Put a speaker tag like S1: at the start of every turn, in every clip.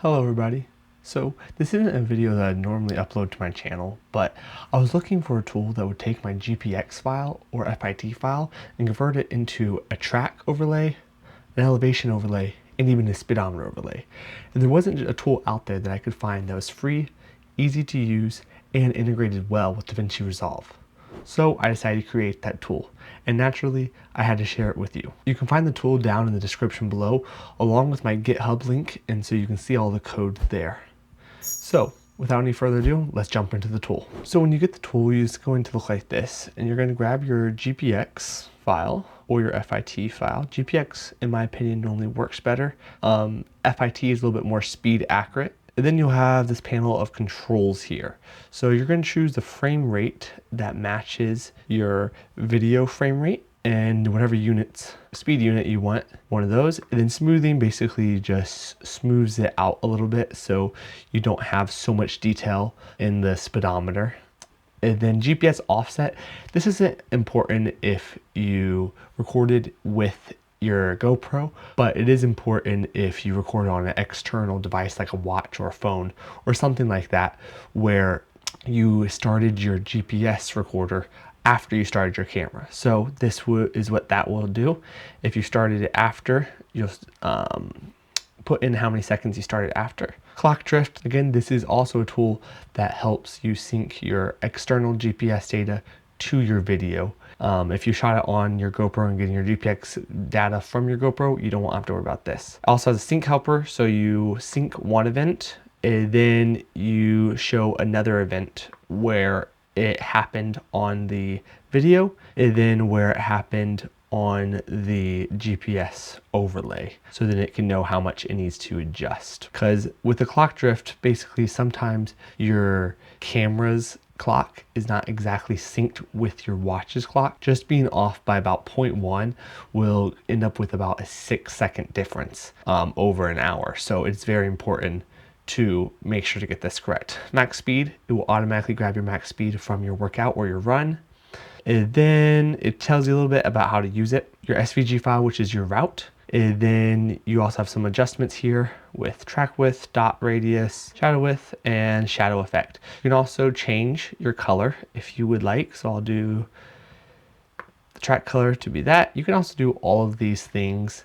S1: Hello everybody. So this isn't a video that I'd normally upload to my channel, but I was looking for a tool that would take my GPX file or FIT file and convert it into a track overlay, an elevation overlay, and even a speedometer overlay. And there wasn't a tool out there that I could find that was free, easy to use, and integrated well with DaVinci Resolve. So I decided to create that tool, and naturally I had to share it with you. You can find the tool down in the description below along with my GitHub link, and so you can see all the code there. So without any further ado, let's jump into the tool. So when you get the tool, it's going to look like this, and you're going to grab your GPX file or your FIT file. GPX, in my opinion, normally works better. FIT is a little bit more speed accurate. And then you'll have this panel of controls here. So you're going to choose the frame rate that matches your video frame rate and whatever speed unit you want, one of those. And then smoothing basically just smooths it out a little bit so you don't have so much detail in the speedometer. And then GPS offset, this isn't important if you recorded with your GoPro, but it is important if you record on an external device like a watch or a phone or something like that, where you started your GPS recorder after you started your camera. So this is what that will do. If you started it after, you'll put in how many seconds you started after. Clock drift, again, this is also a tool that helps you sync your external GPS data to your video. If you shot it on your GoPro and getting your GPX data from your GoPro, you don't have to worry about this. It also has a sync helper, so you sync one event and then you show another event where it happened on the video and then where it happened on the GPS overlay, so then it can know how much it needs to adjust. Because with the clock drift, basically sometimes your camera's clock is not exactly synced with your watch's clock. Just being off by about 0.1 will end up with about a 6-second difference over an hour. So it's very important to make sure to get this correct. Max speed, it will automatically grab your max speed from your workout or your run. And then it tells you a little bit about how to use it. Your SVG file, which is your route. And then you also have some adjustments here with track width, dot radius, shadow width, and shadow effect. You can also change your color if you would like. So I'll do the track color to be that. You can also do all of these things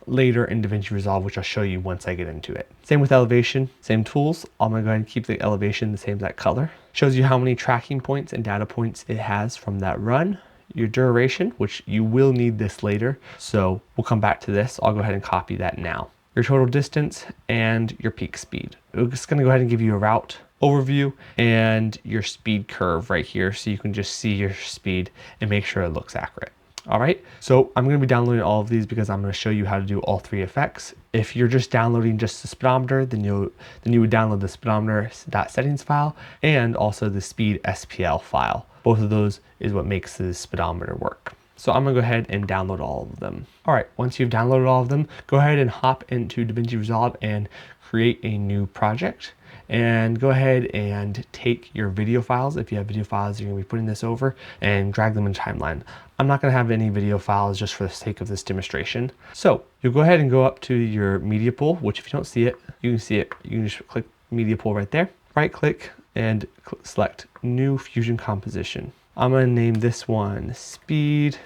S1: later in DaVinci Resolve, which I'll show you once I get into it. Same with elevation, same tools. I'm gonna go ahead and keep the elevation the same as that color. Shows you how many tracking points and data points it has from that run. Your duration, which you will need this later, so we'll come back to this. I'll go ahead and copy that now. Your total distance and your peak speed. We're just gonna go ahead and give you a route overview and your speed curve right here, so you can just see your speed and make sure it looks accurate. All right, so I'm gonna be downloading all of these because I'm gonna show you how to do all three effects. If you're just downloading just the speedometer, then you would download the speedometer.settings file and also the speed SPL file. Both of those is what makes the speedometer work. So I'm gonna go ahead and download all of them. All right, once you've downloaded all of them, go ahead and hop into DaVinci Resolve and create a new project. And go ahead and take your video files. If you have video files, you're gonna be putting this over and drag them in timeline. I'm not gonna have any video files just for the sake of this demonstration. So you'll go ahead and go up to your media pool, which if you don't see it, you can see it. You can just click media pool right there, right click and select new fusion composition. I'm gonna name this one speed,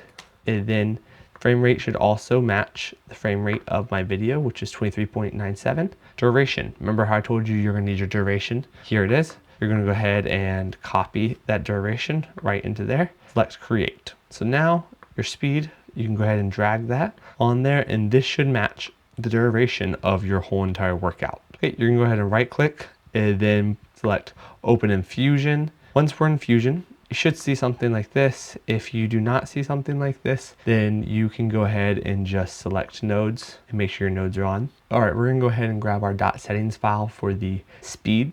S1: and then frame rate should also match the frame rate of my video, which is 23.97. Duration, remember how I told you you're gonna need your duration? Here it is. You're gonna go ahead and copy that duration right into there. Select create. So now your speed, you can go ahead and drag that on there, and this should match the duration of your whole entire workout. Okay, you're gonna go ahead and right click and then select open in Fusion. Once we're in Fusion, you should see something like this. If you do not see something like this, then you can go ahead and just select nodes and make sure your nodes are on. All right, we're gonna go ahead and grab our dot settings file for the speed.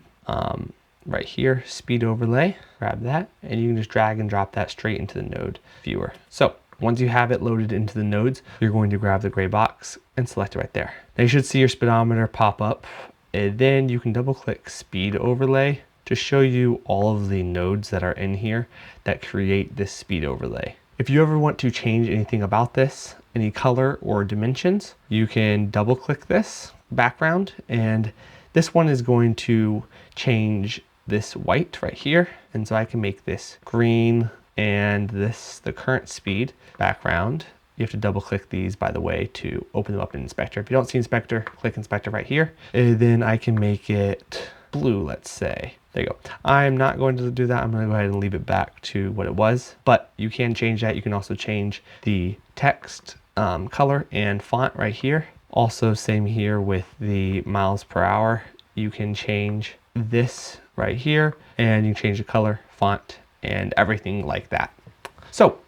S1: Right here, speed overlay, grab that, and you can just drag and drop that straight into the node viewer. So once you have it loaded into the nodes, you're going to grab the gray box and select it right there. Now you should see your speedometer pop up, and then you can double click speed overlay to show you all of the nodes that are in here that create this speed overlay. If you ever want to change anything about this, any color or dimensions, you can double click this background, and this one is going to change this white right here. And so I can make this green and this the current speed background. You have to double click these, by the way, to open them up in Inspector. If you don't see Inspector, click Inspector right here. And then I can make it blue, let's say. There you go. I'm not going to do that. I'm going to go ahead and leave it back to what it was, but you can change that. You can also change the text color and font right here. Also, same here with the miles per hour. You can change this right here, and you can change the color, font, and everything like that. So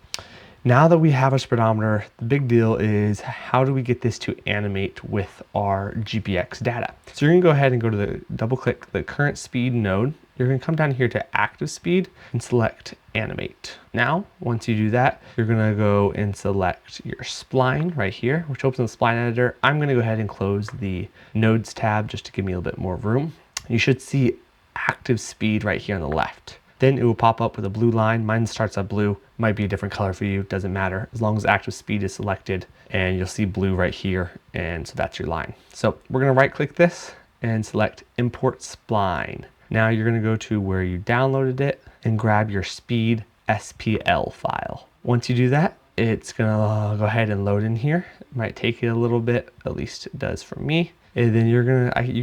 S1: now that we have a speedometer, the big deal is how do we get this to animate with our GPX data? So you're gonna go ahead and go to the double click the current speed node. You're gonna come down here to active speed and select animate. Now, once you do that, you're gonna go and select your spline right here, which opens the spline editor. I'm gonna go ahead and close the nodes tab just to give me a little bit more room. You should see active speed right here on the left. Then it will pop up with a blue line. Mine starts at blue, might be a different color for you, doesn't matter. As long as active speed is selected, and you'll see blue right here, and so that's your line. So we're gonna right click this and select Import Spline. Now you're gonna go to where you downloaded it and grab your speed SPL file. Once you do that, it's gonna go ahead and load in here. It might take it a little bit, at least it does for me. And then you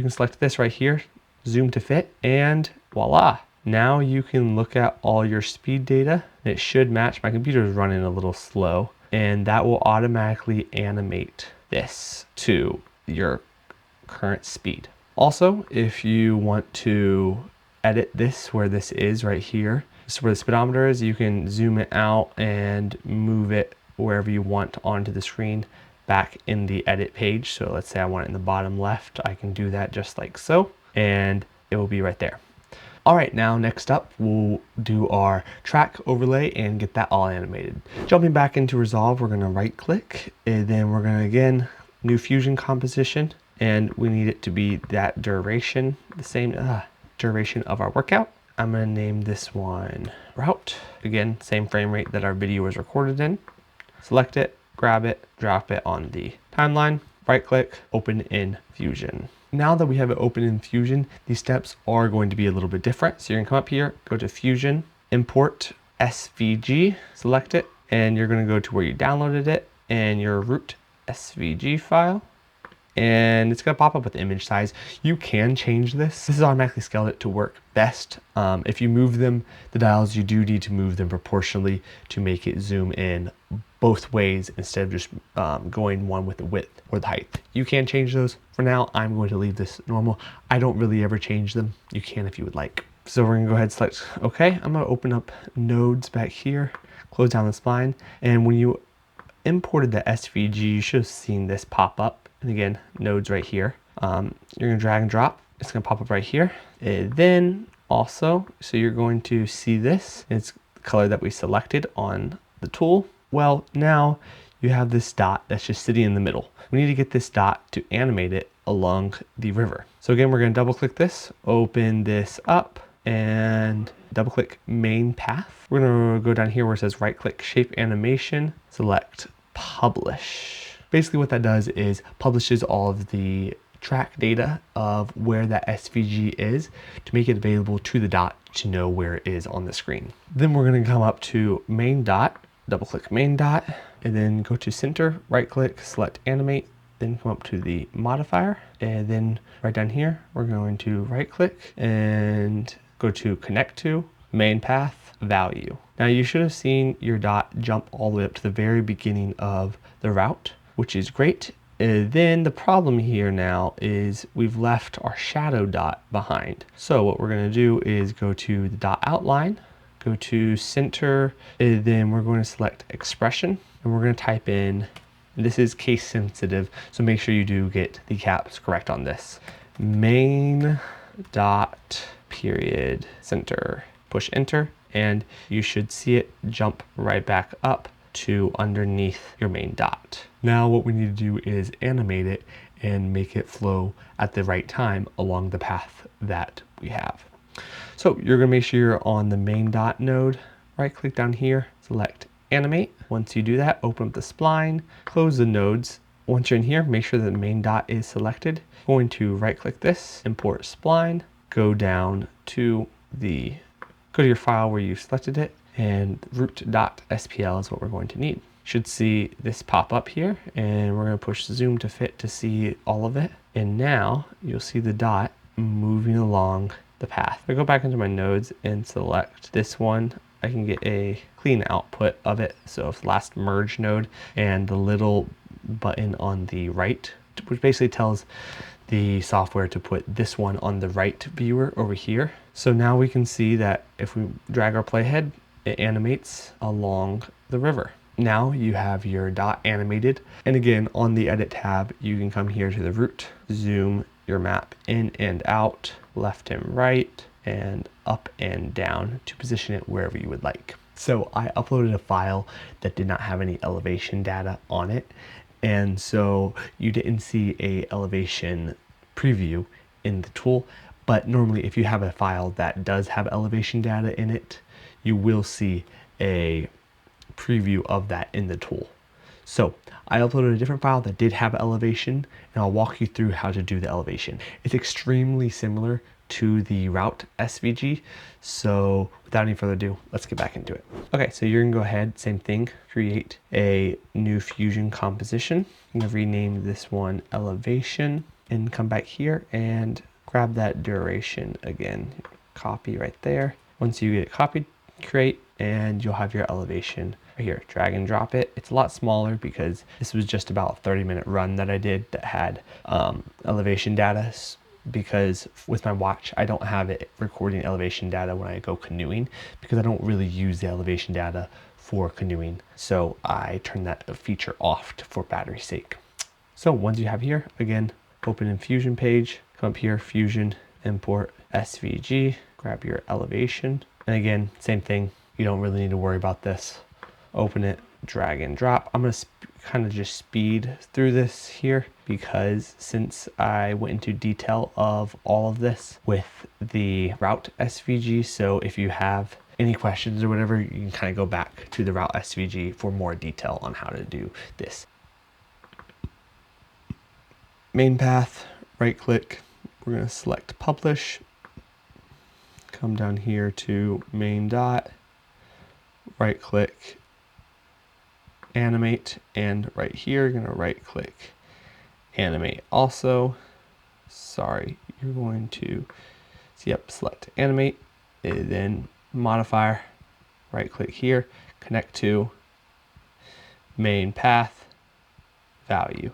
S1: can select this right here, zoom to fit, and voila. Now you can look at all your speed data. It should match. My computer is running a little slow, and that will automatically animate this to your current speed. Also, if you want to edit this where this is right here, this is where the speedometer is, you can zoom it out and move it wherever you want onto the screen back in the edit page. So let's say I want it in the bottom left, I can do that just like so, and it will be right there. All right, now next up, we'll do our track overlay and get that all animated. Jumping back into Resolve, we're gonna right click, and then we're gonna, again, new fusion composition, and we need it to be that duration, the same duration of our workout. I'm gonna name this one route. Again, same frame rate that our video was recorded in. Select it, grab it, drop it on the timeline, right click, open in Fusion. Now that we have it open in Fusion, these steps are going to be a little bit different. So you're gonna come up here, go to Fusion, import SVG, select it, and you're gonna go to where you downloaded it and your root SVG file. And it's gonna pop up with image size. You can change this. This is automatically scaled to work best. If you move them, the dials, you do need to move them proportionally to make it zoom in both ways instead of just going one with the width or the height. You can change those. For now, I'm going to leave this normal. I don't really ever change them. You can if you would like. So we're gonna go ahead and select okay. I'm gonna open up nodes back here, close down the spline. And when you imported the SVG, you should have seen this pop up. And again, nodes right here. You're gonna drag and drop. It's gonna pop up right here. And then also, so you're going to see this. It's the color that we selected on the tool. Well, now you have this dot that's just sitting in the middle. We need to get this dot to animate it along the river. So again, we're gonna double click this, open this up, and double click main path. We're gonna go down here where it says right click shape animation, select publish. Basically what that does is publishes all of the track data of where that SVG is to make it available to the dot to know where it is on the screen. Then we're gonna come up to main dot, double click main dot, and then go to center, right click, select animate, then come up to the modifier, and then right down here, we're going to right click and go to connect to main path value. Now you should have seen your dot jump all the way up to the very beginning of the route, which is great. Then the problem here now is we've left our shadow dot behind. So what we're gonna do is go to the dot outline, go to center, and then we're going to select expression, and we're gonna type in, this is case sensitive, so make sure you do get the caps correct on this. Main dot period center, push enter, and you should see it jump right back up to underneath your main dot. Now what we need to do is animate it and make it flow at the right time along the path that we have. So you're gonna make sure you're on the main dot node, right click down here, select animate. Once you do that, open up the spline, close the nodes, Once you're in here, make sure that the main dot is selected. I'm going to right click this, import spline, go down to your file where you selected it, and root.spl is what we're going to need. Should see this pop up here, and we're going to push zoom to fit to see all of it. And now you'll see the dot moving along the path. If I go back into my nodes and select this one, I can get a clean output of it. So if last merge node and the little button on the right, which basically tells the software to put this one on the right viewer over here. So now we can see that if we drag our playhead, it animates along the river. Now you have your dot animated. And again, on the edit tab, you can come here to the root, zoom your map in and out, left and right, and up and down to position it wherever you would like. So I uploaded a file that did not have any elevation data on it. And so you didn't see a elevation preview in the tool. But normally if you have a file that does have elevation data in it, you will see a preview of that in the tool. So I uploaded a different file that did have elevation, and I'll walk you through how to do the elevation. It's extremely similar to the route SVG. So without any further ado, let's get back into it. Okay, so you're gonna go ahead, same thing, create a new Fusion composition. I'm gonna rename this one elevation and come back here and grab that duration again, copy right there. Once you get it copied, create, and you'll have your elevation right here. Drag and drop it. It's a lot smaller because this was just about a 30-minute run that I did that had elevation data, because with my watch, I don't have it recording elevation data when I go canoeing because I don't really use the elevation data for canoeing. So I turn that feature off for battery's sake. So once you have here, again, open in Fusion page, come up here, Fusion, import SVG, grab your elevation. And again, same thing. You don't really need to worry about this. Open it, drag and drop. I'm going to kind of just speed through this here because since I went into detail of all of this with the route SVG, so if you have any questions or whatever, you can kind of go back to the route SVG for more detail on how to do this. Main path, right click, we're going to select publish, come down here to main dot, right click, animate, and right here you're going to right click, animate also. Sorry, you're going to select animate, and then modifier, right click here, connect to main path, value.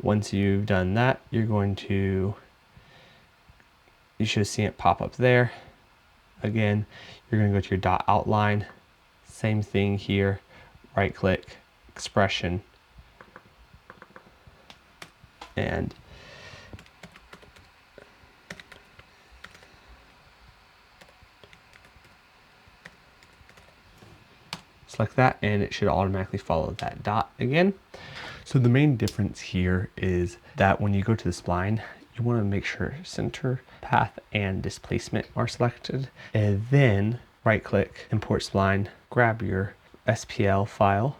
S1: Once you've done that, you should see it pop up there. Again, you're going to go to your dot outline, same thing here, right click, expression, and select that, and it should automatically follow that dot again. So the main difference here is that when you go to the spline, you want to make sure center, path, and displacement are selected, and then right click, import spline, grab your SPL file,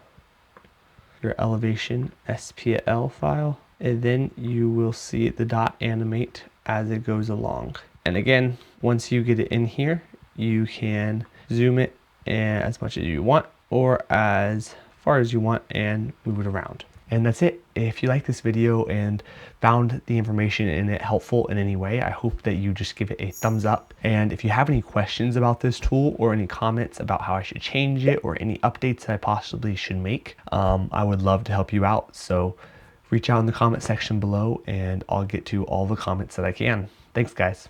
S1: your elevation SPL file, and then you will see the dot animate as it goes along. And again, once you get it in here, you can zoom it as much as you want or as far as you want and move it around. And that's it. If you like this video and found the information in it helpful in any way, I hope that you just give it a thumbs up. And if you have any questions about this tool or any comments about how I should change it or any updates that I possibly should make, I would love to help you out. So reach out in the comment section below and I'll get to all the comments that I can. Thanks, guys.